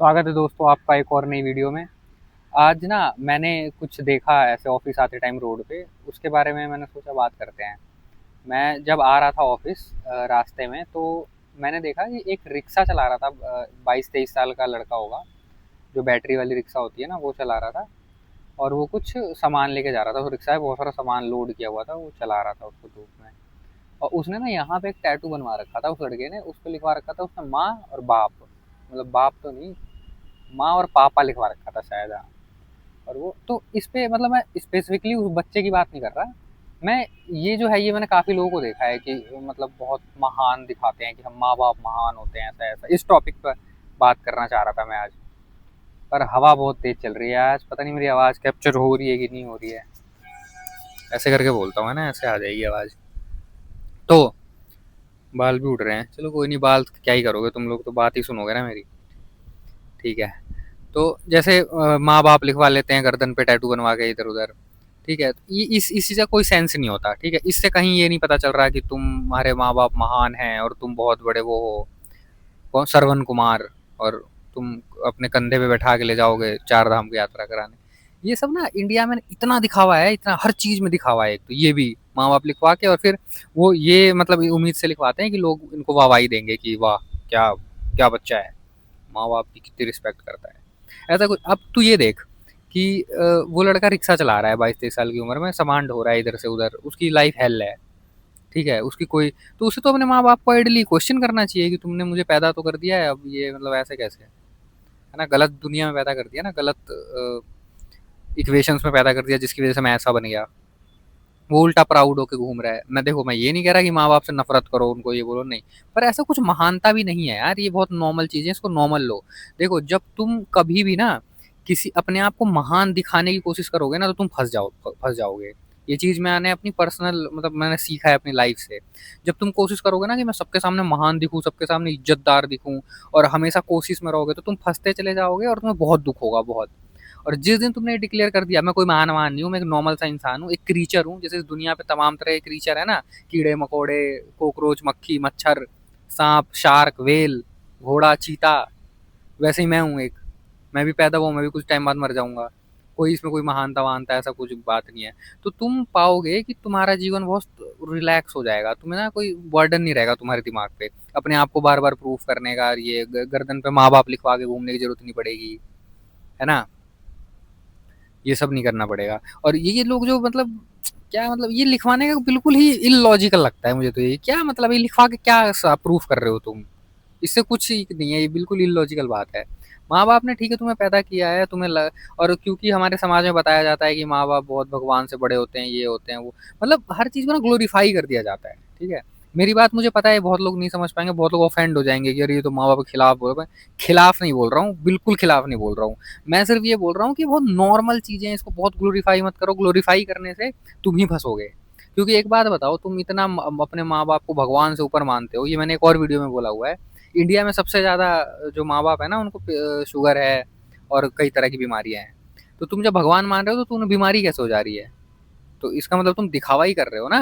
स्वागत है दोस्तों आपका एक और नई वीडियो में। आज ना मैंने कुछ देखा ऐसे ऑफिस आते टाइम रोड पे, उसके बारे में मैंने सोचा बात करते हैं। मैं जब आ रहा था ऑफिस रास्ते में तो मैंने देखा कि एक रिक्शा चला रहा था, 22-23 साल का लड़का होगा, जो बैटरी वाली रिक्शा होती है ना वो चला रहा था। और वो कुछ सामान लेके जा रहा था, उस रिक्शा में बहुत सारा सामान लोड किया हुआ था, वो चला रहा था उसको धूप में। और उसने ना यहाँ पे एक टैटू बनवा रखा था, उस लड़के ने उस पर लिखवा रखा था उसने माँ और बाप, मतलब बाप तो नहीं, माँ और पापा लिखवा रखा था शायद, हाँ। और वो तो इस पे मतलब मैं स्पेसिफिकली उस बच्चे की बात नहीं कर रहा। मैं ये जो है ये मैंने काफ़ी लोगों को देखा है कि मतलब बहुत महान दिखाते हैं कि हम माँ बाप महान होते हैं, ऐसा ऐसा। इस टॉपिक पर बात करना चाह रहा था मैं आज। पर हवा बहुत तेज चल रही है आज, पता नहीं मेरी आवाज़ कैप्चर हो रही है कि नहीं हो रही है। ऐसे करके बोलता हूँ ना, ऐसे आ जाएगी आवाज़। तो बाल भी उड़ रहे हैं, चलो कोई नहीं, बाल क्या ही करोगे तुम लोग, तो बात ही सुनोगे ना मेरी। ठीक है। तो जैसे माँ बाप लिखवा लेते हैं गर्दन पे टैटू बनवा के इधर उधर। ठीक है, ये इस चीज़ का कोई सेंस नहीं होता। ठीक है, इससे कहीं ये नहीं पता चल रहा कि तुम्हारे माँ बाप महान हैं और तुम बहुत बड़े वो हो, कौन श्रवण कुमार, और तुम अपने कंधे पे बैठा के ले जाओगे चार धाम की यात्रा कराने। ये सब ना इंडिया में इतना दिखावा है, इतना हर चीज़ में दिखावा है। एक तो ये भी माँ बाप लिखवा के, और फिर वो ये मतलब उम्मीद से लिखवाते हैं कि लोग इनको वाहवाही देंगे कि वाह, क्या क्या बच्चा है, माँ बाप की कितनी रिस्पेक्ट करता है। ऐसा कुछ। अब तू ये देख कि वो लड़का रिक्शा चला रहा है 22-23 साल की उम्र में, सामान ढो रहा है इधर से उधर, उसकी लाइफ हेल है। ठीक है, उसकी कोई तो उसे तो अपने माँ बाप को आइडली क्वेश्चन करना चाहिए कि तुमने मुझे पैदा तो कर दिया है, अब ये मतलब ऐसे कैसे है ना। गलत दुनिया में पैदा कर दिया ना, गलत इक्वेशंस में पैदा कर दिया, जिसकी वजह से मैं ऐसा बन गया। वो उल्टा प्राउड होके घूम रहा है। मैं देखो, मैं ये नहीं कह रहा कि माँ बाप से नफरत करो, उनको ये बोलो, नहीं। पर ऐसा कुछ महानता भी नहीं है यार, ये बहुत नॉर्मल चीज़ है, इसको नॉर्मल लो। देखो, जब तुम कभी भी ना किसी अपने आप को महान दिखाने की कोशिश करोगे ना, तो तुम फंस जाओगे। ये चीज़ मैंने अपनी पर्सनल मतलब मैंने सीखा है अपनी लाइफ से। जब तुम कोशिश करोगे ना कि मैं सबके सामने महान दिखूं, सबके सामने इज्जतदार दिखूं, और हमेशा कोशिश में रहोगे, तो तुम फंसते चले जाओगे और तुम्हें बहुत दुख होगा, बहुत। और जिस दिन तुमने डिक्लेयर कर दिया मैं कोई महान नहीं हूँ, मैं एक नॉर्मल सा इंसान हूँ, एक क्रीचर हूँ, जैसे इस दुनिया पे तमाम तरह के क्रीचर है ना, कीड़े मकोड़े, कोकरोच, मक्खी, मच्छर, सांप, शार्क, वेल, घोड़ा, चीता, वैसे ही मैं हूँ एक। मैं भी पैदा हुआ, मैं भी कुछ टाइम बाद मर जाऊंगा। कोई इसमें कोई महानता वहानता ऐसा कुछ बात नहीं है। तो तुम पाओगे कि तुम्हारा जीवन बहुत रिलैक्स हो जाएगा, तुम्हें ना कोई बर्डन नहीं रहेगा तुम्हारे दिमाग पे अपने आप को बार बार प्रूफ करने का, और ये गर्दन पे माँ बाप लिखवा के घूमने की जरूरत नहीं पड़ेगी, है ना। ये सब नहीं करना पड़ेगा। और ये लोग जो मतलब क्या मतलब ये लिखवाने का बिल्कुल ही इलॉजिकल लगता है मुझे। तो ये क्या मतलब, ये लिखवा के क्या प्रूफ कर रहे हो तुम, इससे कुछ ही नहीं है, ये बिल्कुल इलॉजिकल बात है। माँ बाप ने ठीक है तुम्हें पैदा किया है, और क्योंकि हमारे समाज में बताया जाता है कि माँ बाप बहुत भगवान से बड़े होते हैं, ये होते हैं वो, मतलब हर चीज़ को ना ग्लोरीफाई कर दिया जाता है। ठीक है, मेरी बात मुझे पता है बहुत लोग नहीं समझ पाएंगे, बहुत लोग ऑफेंड हो जाएंगे कि अरे ये तो माँ बाप के खिलाफ बोल रहे हैं। खिलाफ नहीं बोल रहा हूँ, बिल्कुल खिलाफ नहीं बोल रहा हूँ। मैं सिर्फ ये बोल रहा हूँ कि बहुत नॉर्मल चीज़ें हैं, इसको बहुत ग्लोरीफाई मत करो, ग्लोरीफाई करने से तुम ही फंसोगे। क्योंकि एक बात बताओ, तुम इतना अपने माँ बाप को भगवान से ऊपर मानते हो, ये मैंने एक और वीडियो में बोला हुआ है। इंडिया में सबसे ज़्यादा जो माँ बाप है ना, उनको शुगर है और कई तरह की बीमारियां हैं। तो तुम जब भगवान मान रहे हो तो तुम्हें बीमारी कैसे हो जा रही है? तो इसका मतलब तुम दिखावा ही कर रहे हो ना।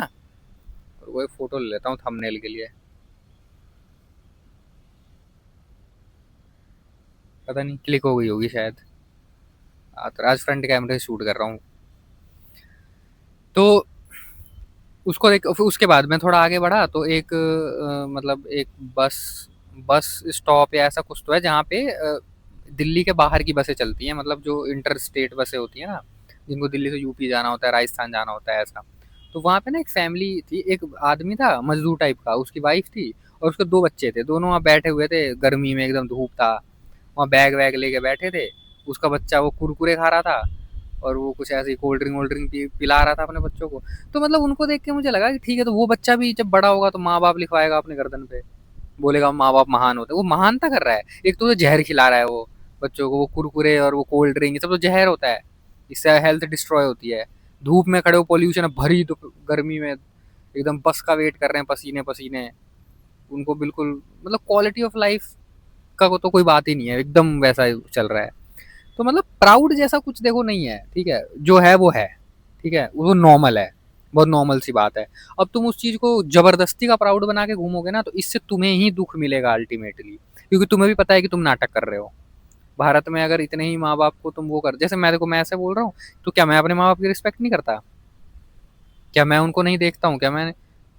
और वो एक फोटो ले लेता हूँ थंबनेल के लिए, पता नहीं क्लिक हो गई होगी शायद। तो आज फ्रंट कैमरे से शूट कर रहा हूँ। तो उसको एक, फिर उसके बाद मैं थोड़ा आगे बढ़ा तो एक मतलब एक बस बस स्टॉप या ऐसा कुछ तो है जहाँ पे दिल्ली के बाहर की बसें चलती हैं, मतलब जो इंटर स्टेट बसें होती हैं ना, जिनको दिल्ली से यूपी जाना होता है, राजस्थान जाना होता है, ऐसा। तो वहाँ पे ना एक फैमिली थी, एक आदमी था मजदूर टाइप का, उसकी वाइफ थी और उसके दो बच्चे थे, दोनों वहाँ बैठे हुए थे, गर्मी में एकदम धूप था, वहाँ बैग वैग लेके बैठे थे। उसका बच्चा वो कुरकुरे खा रहा था और वो कुछ ऐसे ही कोल्ड ड्रिंक वोल्ड ड्रिंक पिला रहा था अपने बच्चों को। तो मतलब उनको देख के मुझे लगा कि ठीक है, तो वो बच्चा भी जब बड़ा होगा तो माँ बाप लिखवाएगा अपने गर्दन पे, बोलेगा माँ बाप महान होते हैं। वो महानता कर रहा है, एक तो जहर खिला रहा है वो बच्चों को, वो कुरकुरे और वो कोल्ड ड्रिंक, ये सब तो जहर होता है, इससे हेल्थ डिस्ट्रॉय होती है। धूप में खड़े हो, पोल्यूशन भरी तो गर्मी में एकदम बस का वेट कर रहे हैं, पसीने पसीने, उनको बिल्कुल मतलब क्वालिटी ऑफ लाइफ का तो कोई बात ही नहीं है, एकदम वैसा ही चल रहा है। तो मतलब प्राउड जैसा कुछ देखो नहीं है। ठीक है, जो है वो है। ठीक है, वो नॉर्मल है, बहुत नॉर्मल सी बात है। अब तुम उस चीज को जबरदस्ती का प्राउड बना के घूमोगे ना, तो इससे तुम्हें ही दुख मिलेगा अल्टीमेटली, क्योंकि तुम्हें भी पता है कि तुम नाटक कर रहे हो। भारत में अगर इतने ही माँ बाप को तुम वो कर, जैसे मैं देखो मैं ऐसे बोल रहा हूँ, तो क्या मैं अपने माँ बाप की रिस्पेक्ट नहीं करता? क्या मैं उनको नहीं देखता हूँ? क्या मैं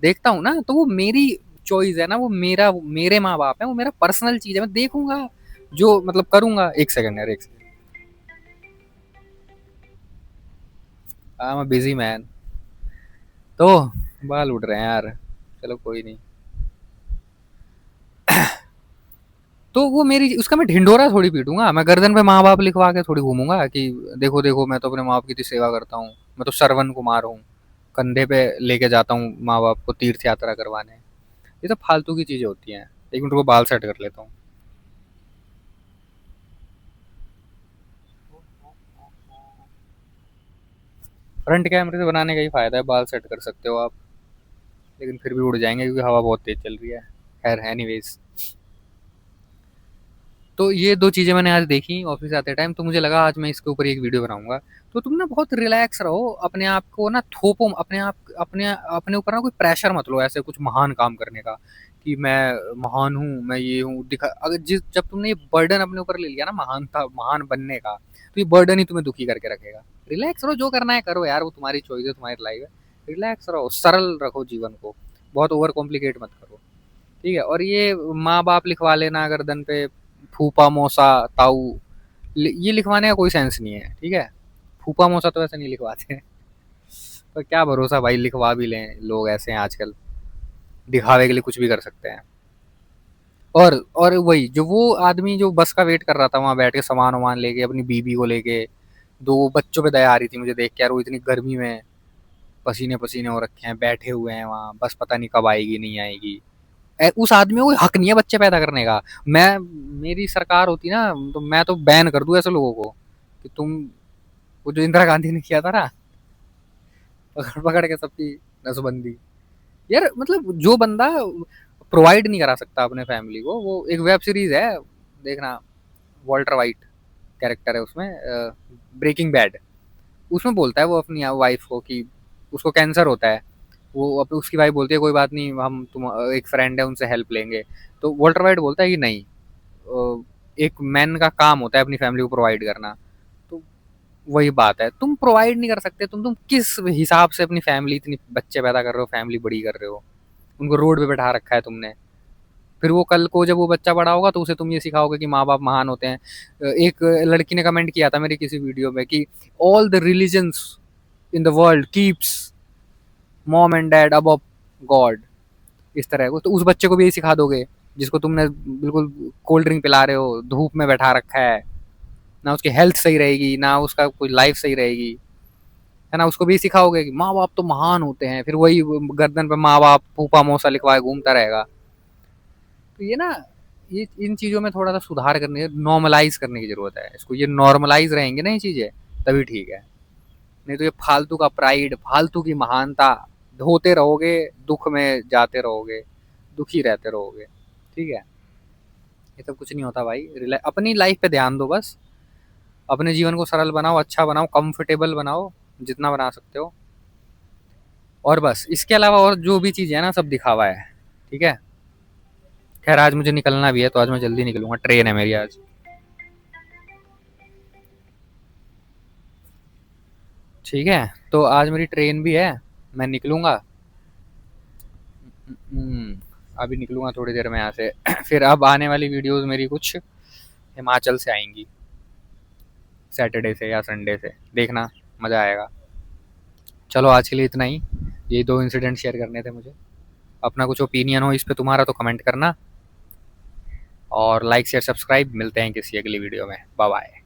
देखता हूँ ना, तो वो मेरी चॉइस है ना, वो मेरे माँ बाप है, वो मेरा पर्सनल चीज है, मैं देखूंगा जो मतलब करूंगा। एक सेकंड यार, एक second. I am busy man. तो बाल उड़ रहे हैं यार, चलो कोई नहीं। तो वो मेरी उसका मैं ढिंढोरा थोड़ी पीटूंगा, मैं गर्दन पे माँ बाप लिखवा के थोड़ी घूमूंगा कि देखो देखो मैं तो अपने माँ बाप की इतनी सेवा करता हूँ, मैं तो श्रवण कुमार हूँ, कंधे पे लेके जाता हूँ माँ बाप को तीर्थ यात्रा करवाने। ये तो फालतू की चीजें होती हैं। एक मिनट को बाल सेट कर लेता हूँ। फ्रंट कैमरे से बनाने का ही फायदा है, बाल सेट कर सकते हो आप, लेकिन फिर भी उड़ जाएंगे क्योंकि हवा बहुत तेज चल रही है। खैर एनीवेज, तो ये दो चीज़ें मैंने आज देखी ऑफिस आते टाइम, तो मुझे लगा आज मैं इसके ऊपर एक वीडियो बनाऊंगा। तो तुम ना बहुत रिलैक्स रहो, अपने आप को ना थोपो, अपने अपने ऊपर ना कोई प्रेशर मत लो ऐसे कुछ महान काम करने का, कि मैं महान हूँ, मैं ये हूँ दिखा। अगर जिस जब तुमने ये बर्डन अपने ऊपर ले लिया ना महानता महान बनने का, तो ये बर्डन ही तुम्हें दुखी करके रखेगा। रिलैक्स रहो, जो करना है करो यार, वो तुम्हारी चॉइस है, तुम्हारी लाइफ है। रिलैक्स रहो, सरल रखो जीवन को, बहुत ओवर कॉम्प्लिकेट मत करो। ठीक है? और ये माँ बाप लिखवा लेना गर्दन पे, फूफा मौसा ताऊ, ये लिखवाने का कोई सेंस नहीं है। ठीक है? फूफा मौसा तो ऐसे नहीं लिखवाते हैं। तो क्या भरोसा भाई, लिखवा भी लें, लोग ऐसे हैं आजकल, दिखावे के लिए कुछ भी कर सकते हैं। और वही जो वो आदमी जो बस का वेट कर रहा था वहां बैठ के सामान वामान लेके अपनी बीबी को लेके, दो बच्चों पे दया आ रही थी मुझे देख के यार, वो इतनी गर्मी में पसीने पसीने हो रखे हैं, बैठे हुए हैं वहां, बस पता नहीं कब आएगी नहीं आएगी। उस आदमी को हक नहीं है बच्चे पैदा करने का। मैं मेरी सरकार होती ना, तो मैं तो बैन कर दूं ऐसे लोगों को, कि तुम, वो जो इंदिरा गांधी ने किया था ना, पकड़ पकड़ के सबकी नसबंदी। यार मतलब जो बंदा प्रोवाइड नहीं करा सकता अपने फैमिली को, वो एक वेब सीरीज है, देखना, वॉल्टर वाइट कैरेक्टर है उसमें, ब्रेकिंग बैड। उसमें बोलता है वो अपनी वाइफ को कि उसको कैंसर होता है, वो उसकी वाइफ बोलती है कोई बात नहीं, हम तुम एक फ्रेंड है उनसे हेल्प लेंगे। तो वॉल्टर वाइट बोलता है कि नहीं, एक मैन का काम होता है अपनी फैमिली को प्रोवाइड करना। तो वही बात है, तुम प्रोवाइड नहीं कर सकते, तुम किस हिसाब से अपनी फैमिली, इतनी बच्चे पैदा कर रहे हो, फैमिली बड़ी कर रहे हो, उनको रोड पे बैठा रखा है तुमने। फिर वो कल को जब वो बच्चा बड़ा होगा तो उसे तुम ये सिखाओगे कि माँ बाप महान होते हैं। एक लड़की ने कमेंट किया था मेरी किसी वीडियो में कि all the religions in the world keeps mom and dad above God, इस तरह को। तो उस बच्चे को भी यही सिखा दोगे जिसको तुमने बिल्कुल कोल्ड ड्रिंक पिला रहे हो, धूप में बैठा रखा है, ना उसकी हेल्थ सही रहेगी ना उसका कोई लाइफ सही रहेगी, है ना? उसको भी सिखाओगे कि माँ बाप तो महान होते हैं, फिर वही गर्दन पे माँ बाप फूफा मौसा लिखवाए घूमता रहेगा। तो ये ना, ये इन चीज़ों में थोड़ा सा सुधार करने, नॉर्मलाइज करने की जरूरत है इसको। ये नॉर्मलाइज रहेंगे ना ये चीज़ें, तभी ठीक है। नहीं तो ये फालतू का प्राइड, फालतू की महानता होते रहोगे, दुख में जाते रहोगे, दुखी रहते रहोगे। ठीक है? ये सब कुछ नहीं होता भाई। अपनी लाइफ पे ध्यान दो बस, अपने जीवन को सरल बनाओ, अच्छा बनाओ, कंफर्टेबल बनाओ, जितना बना सकते हो। और बस इसके अलावा और जो भी चीज़ है ना, सब दिखावा है। ठीक है? खैर आज मुझे निकलना भी है, तो आज मैं जल्दी निकलूंगा, ट्रेन है मेरी आज। ठीक है? तो आज मेरी ट्रेन भी है, मैं निकलूंगा। अभी निकलूंगा थोड़ी देर में यहाँ से। फिर अब आने वाली वीडियोस मेरी कुछ हिमाचल से आएंगी, सैटरडे से या संडे से, देखना, मज़ा आएगा। चलो आज के लिए इतना ही, ये दो इंसिडेंट शेयर करने थे मुझे। अपना कुछ ओपिनियन हो इस पे तुम्हारा तो कमेंट करना, और लाइक शेयर सब्सक्राइब। मिलते हैं किसी अगली वीडियो में, बाय बाय।